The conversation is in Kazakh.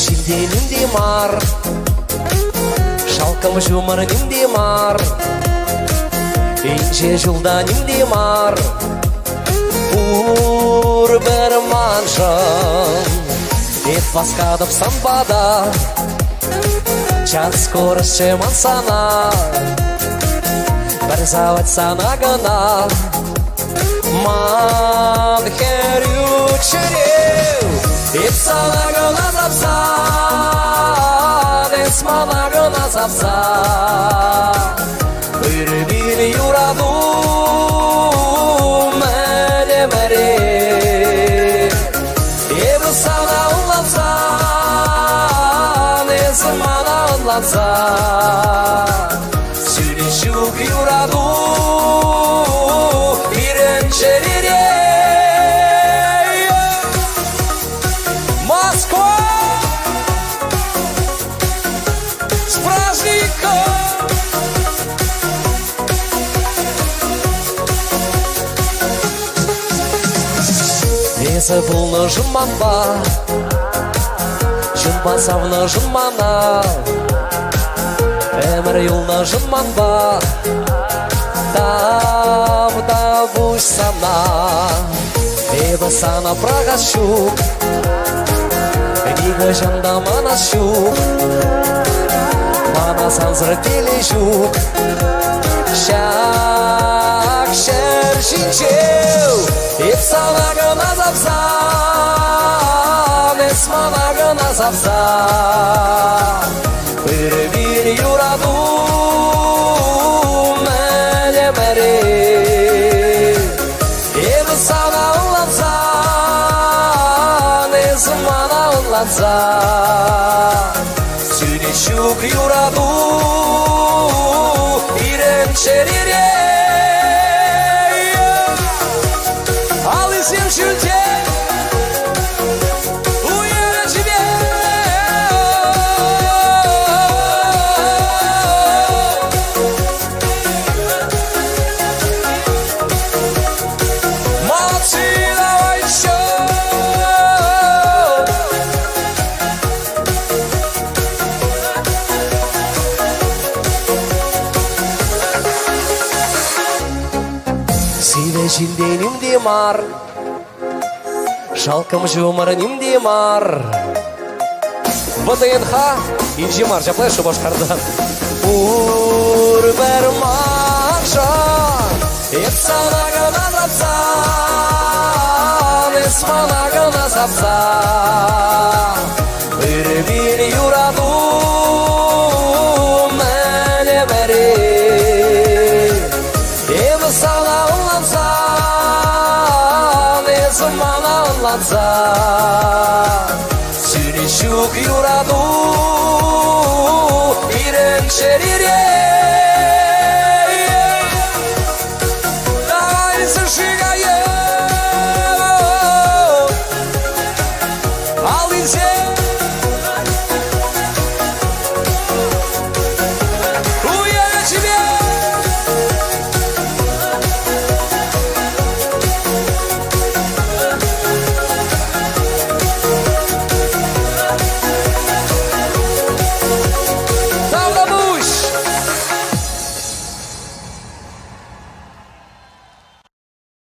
Сивежінде німде мар, шалқым жұмыр німде мар, инже жылда німде мар, бұр бір маншын, ет басқадып санбада, час скорости мансана, бір завод санағына, ман херю череу, ет санағына запсан, ет санағына запсан, бір юраду мәне мәре, ебі сана ұллапсан, есі мана ұллапсан, сөйлешук юраду біріншеріре. Москва! С праздником! Есі бұлны жынманба, жынбасавны жынмана, әмір юлны жынманба, там-да бұш сана, ебі сана прағашу, Ниға жанда манашу, мана санзыр келешу, шак шәр жинчеу, еп санағын азапсан, ес манағын азапсан, бір юраду мәне мәре, ебі сана ұлапсан, ес мана сөйлешук юраду біріншеріре. Ал есем шүлте уйелі жібе, молодцы, давай еще. Сивежінде німде мар, шалқым жұмыр німде мар. ВТНХ инже мар, жаплай шу башқардан. Бұр бір марша, ет санағын азапсан, ес манағын азапсан, бір юраду мәне мәре, ебі сана ұллапсан, есі мана ұллапсан, сөйлешук юраду біріншеріре.